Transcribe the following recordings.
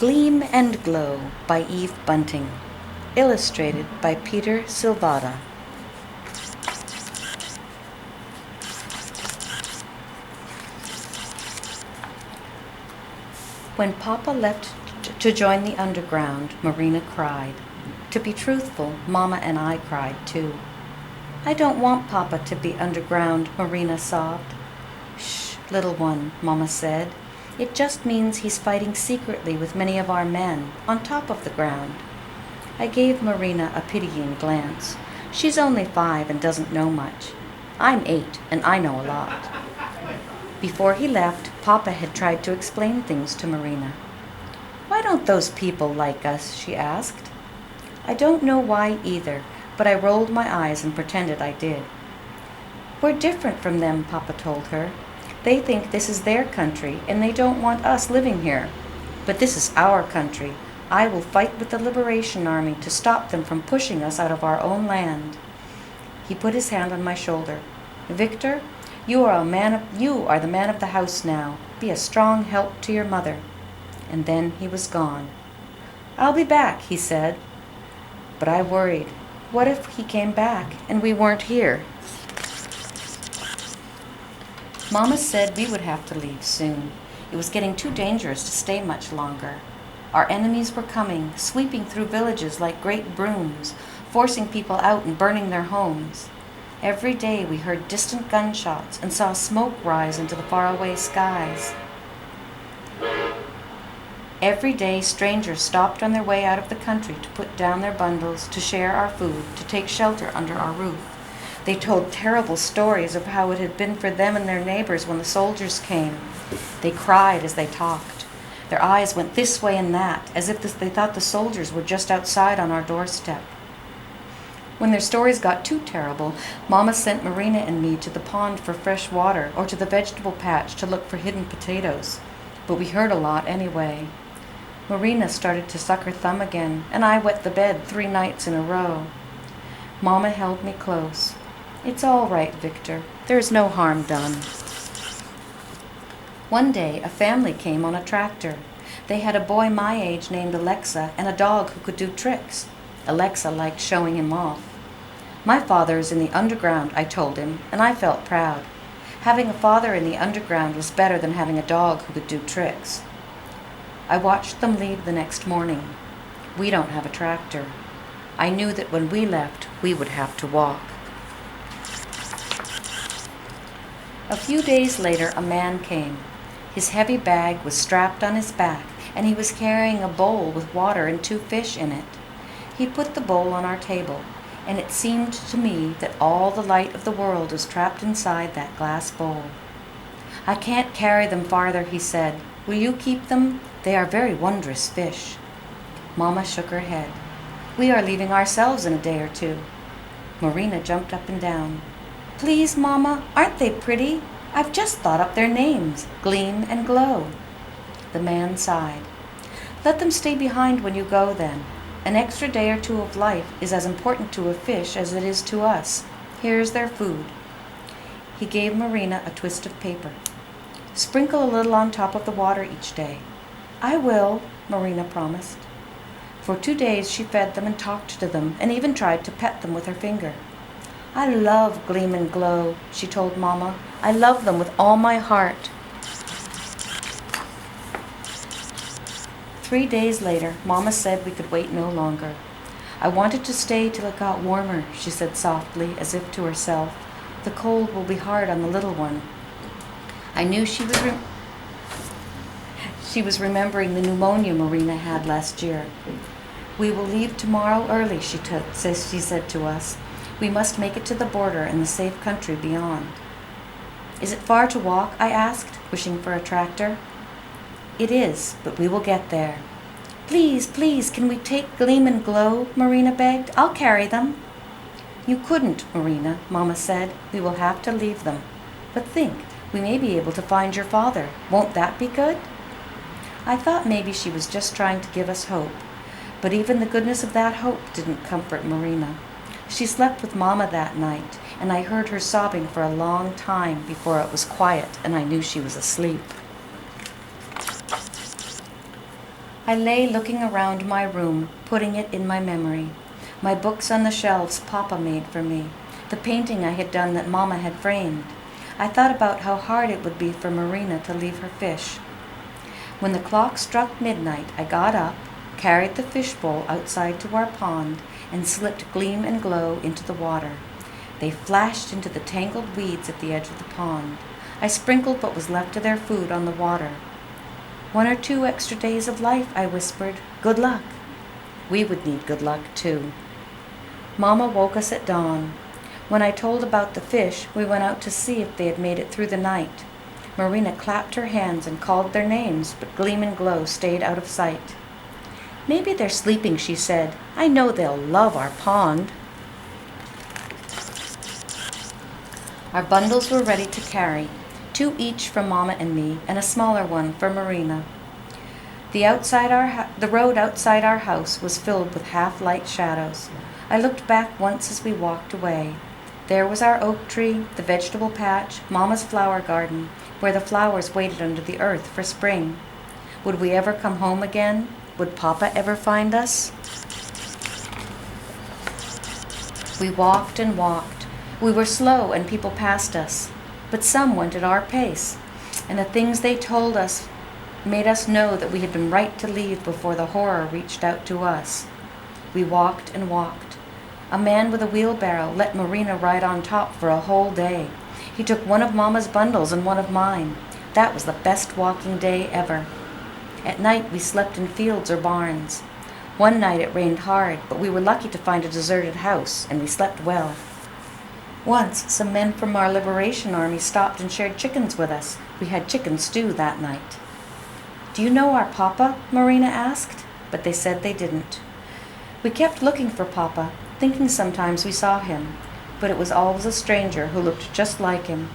Gleam and Glow by Eve Bunting. Illustrated by Peter Silvada. When Papa left to join the underground, Marina cried. To be truthful, Mama and I cried too. I don't want Papa to be underground, Marina sobbed. Shh, little one, Mama said. It just means he's fighting secretly with many of our men, on top of the ground. I gave Marina a pitying glance. She's only 5 and doesn't know much. I'm 8 and I know a lot. Before he left, Papa had tried to explain things to Marina. Why don't those people like us? She asked. I don't know why either, but I rolled my eyes and pretended I did. We're different from them, Papa told her. They think this is their country and they don't want us living here. But this is our country. I will fight with the Liberation Army to stop them from pushing us out of our own land. He put his hand on my shoulder. Victor, you are the man of the house now. Be a strong help to your mother. And then he was gone. I'll be back, he said. But I worried. What if he came back and we weren't here? Mama said we would have to leave soon. It was getting too dangerous to stay much longer. Our enemies were coming, sweeping through villages like great brooms, forcing people out and burning their homes. Every day we heard distant gunshots and saw smoke rise into the faraway skies. Every day strangers stopped on their way out of the country to put down their bundles, to share our food, to take shelter under our roof. They told terrible stories of how it had been for them and their neighbors when the soldiers came. They cried as they talked. Their eyes went this way and that, as if they thought the soldiers were just outside on our doorstep. When their stories got too terrible, Mama sent Marina and me to the pond for fresh water or to the vegetable patch to look for hidden potatoes. But we heard a lot anyway. Marina started to suck her thumb again, and I wet the bed 3 nights in a row. Mama held me close. It's all right, Victor. There's no harm done. One day, a family came on a tractor. They had a boy my age named Alexa and a dog who could do tricks. Alexa liked showing him off. My father is in the underground, I told him, and I felt proud. Having a father in the underground was better than having a dog who could do tricks. I watched them leave the next morning. We don't have a tractor. I knew that when we left, we would have to walk. A few days later, a man came. His heavy bag was strapped on his back, and he was carrying a bowl with water and 2 fish in it. He put the bowl on our table, and it seemed to me that all the light of the world was trapped inside that glass bowl. I can't carry them farther, he said. Will you keep them? They are very wondrous fish. Mama shook her head. We are leaving ourselves in a day or 2. Marina jumped up and down. Please, Mama, aren't they pretty? I've just thought up their names, Gleam and Glow. The man sighed. Let them stay behind when you go then. An extra day or 2 of life is as important to a fish as it is to us. Here's their food. He gave Marina a twist of paper. Sprinkle a little on top of the water each day. I will, Marina promised. For 2 days she fed them and talked to them and even tried to pet them with her finger. I love Gleam and Glow, she told Mama. I love them with all my heart. 3 days later, Mama said we could wait no longer. I wanted to stay till it got warmer, she said softly, as if to herself. The cold will be hard on the little one. I knew she was remembering the pneumonia Marina had last year. We will leave tomorrow early, she said to us. We must make it to the border and the safe country beyond. Is it far to walk? I asked, wishing for a tractor. It is, but we will get there. Please, please, can we take Gleam and Glow? Marina begged. I'll carry them. You couldn't, Marina, Mama said. We will have to leave them. But think, we may be able to find your father. Won't that be good? I thought maybe she was just trying to give us hope. But even the goodness of that hope didn't comfort Marina. She slept with Mama that night, and I heard her sobbing for a long time before it was quiet and I knew she was asleep. I lay looking around my room, putting it in my memory. My books on the shelves Papa made for me, the painting I had done that Mama had framed. I thought about how hard it would be for Marina to leave her fish. When the clock struck midnight, I got up, carried the fishbowl outside to our pond, and slipped Gleam and Glow into the water. They flashed into the tangled weeds at the edge of the pond. I sprinkled what was left of their food on the water. 1 or 2 extra days of life, I whispered. Good luck. We would need good luck, too. Mama woke us at dawn. When I told about the fish, we went out to see if they had made it through the night. Marina clapped her hands and called their names, but Gleam and Glow stayed out of sight. Maybe they're sleeping, she said. I know they'll love our pond. Our bundles were ready to carry, 2 each for Mama and me, and a smaller one for Marina. The road outside our house was filled with half-light shadows. I looked back once as we walked away. There was our oak tree, the vegetable patch, Mama's flower garden, where the flowers waited under the earth for spring. Would we ever come home again? Would Papa ever find us? We walked and walked. We were slow and people passed us, but some went at our pace, and the things they told us made us know that we had been right to leave before the horror reached out to us. We walked and walked. A man with a wheelbarrow let Marina ride on top for a whole day. He took one of Mama's bundles and one of mine. That was the best walking day ever. At night we slept in fields or barns. One night it rained hard, but we were lucky to find a deserted house, and we slept well. Once, some men from our Liberation Army stopped and shared chickens with us. We had chicken stew that night. Do you know our Papa? Marina asked, but they said they didn't. We kept looking for Papa, thinking sometimes we saw him, but it was always a stranger who looked just like him.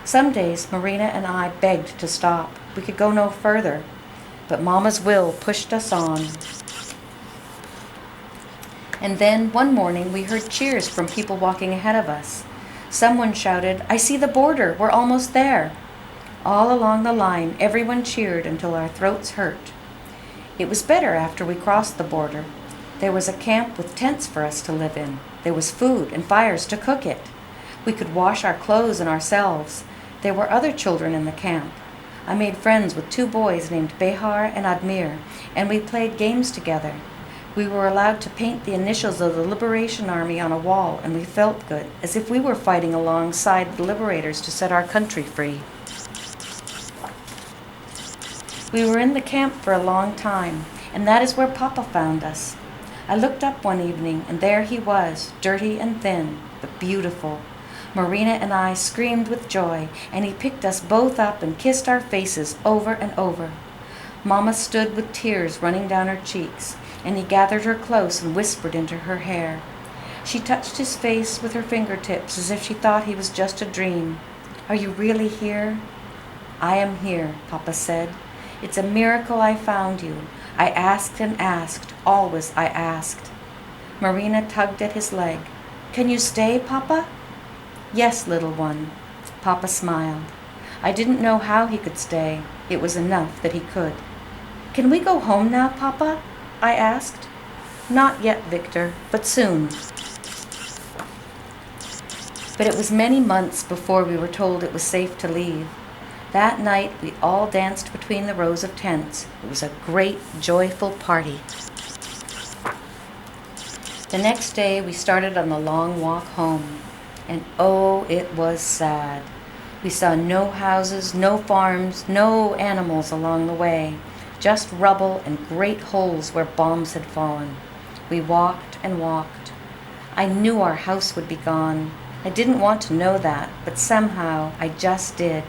Some days, Marina and I begged to stop. We could go no further, but Mama's will pushed us on. And then, one morning, we heard cheers from people walking ahead of us. Someone shouted, "I see the border, we're almost there." All along the line, everyone cheered until our throats hurt. It was better after we crossed the border. There was a camp with tents for us to live in. There was food and fires to cook it. We could wash our clothes and ourselves. There were other children in the camp. I made friends with 2 boys named Behar and Admir, and we played games together. We were allowed to paint the initials of the Liberation Army on a wall, and we felt good, as if we were fighting alongside the liberators to set our country free. We were in the camp for a long time, and that is where Papa found us. I looked up one evening, and there he was, dirty and thin, but beautiful. Marina and I screamed with joy, and he picked us both up and kissed our faces over and over. Mama stood with tears running down her cheeks, and he gathered her close and whispered into her hair. She touched his face with her fingertips as if she thought he was just a dream. "Are you really here?" "I am here," Papa said. "It's a miracle I found you. I asked and asked, always I asked." Marina tugged at his leg. "Can you stay, Papa?" "Yes, little one." Papa smiled. I didn't know how he could stay. It was enough that he could. "Can we go home now, Papa?" I asked. "Not yet, Victor, but soon." But it was many months before we were told it was safe to leave. That night we all danced between the rows of tents. It was a great, joyful party. The next day we started on the long walk home. And oh, it was sad. We saw no houses, no farms, no animals along the way. Just rubble and great holes where bombs had fallen. We walked and walked. I knew our house would be gone. I didn't want to know that, but somehow I just did.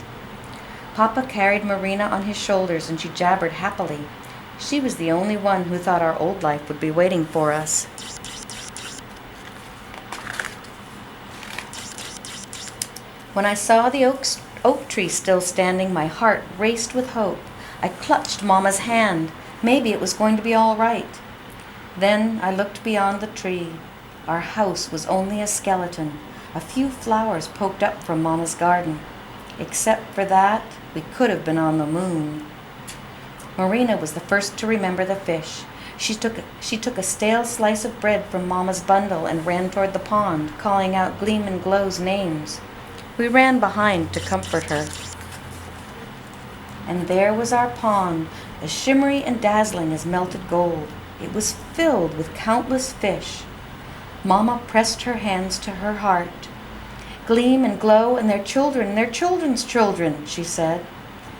Papa carried Marina on his shoulders and she jabbered happily. She was the only one who thought our old life would be waiting for us. When I saw the oak tree still standing, my heart raced with hope. I clutched Mama's hand. Maybe it was going to be all right. Then I looked beyond the tree. Our house was only a skeleton. A few flowers poked up from Mama's garden. Except for that, we could have been on the moon. Marina was the first to remember the fish. She took a stale slice of bread from Mama's bundle and ran toward the pond, calling out Gleam and Glow's names. We ran behind to comfort her. And there was our pond, as shimmery and dazzling as melted gold. It was filled with countless fish. Mama pressed her hands to her heart. Gleam and Glow and their children and their children's children, she said.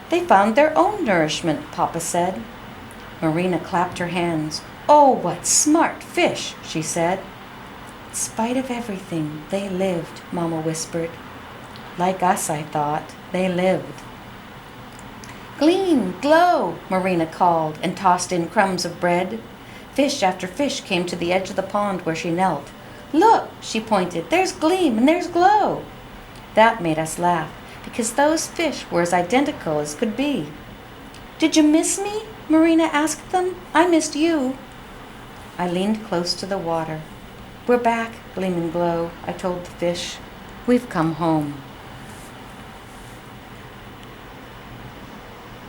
They found their own nourishment, Papa said. Marina clapped her hands. Oh, what smart fish, she said. In spite of everything, they lived, Mama whispered. Like us, I thought. They lived. Gleam, Glow, Marina called and tossed in crumbs of bread. Fish after fish came to the edge of the pond where she knelt. Look, she pointed, there's Gleam and there's Glow. That made us laugh, because those fish were as identical as could be. Did you miss me? Marina asked them. I missed you. I leaned close to the water. We're back, Gleam and Glow, I told the fish. We've come home.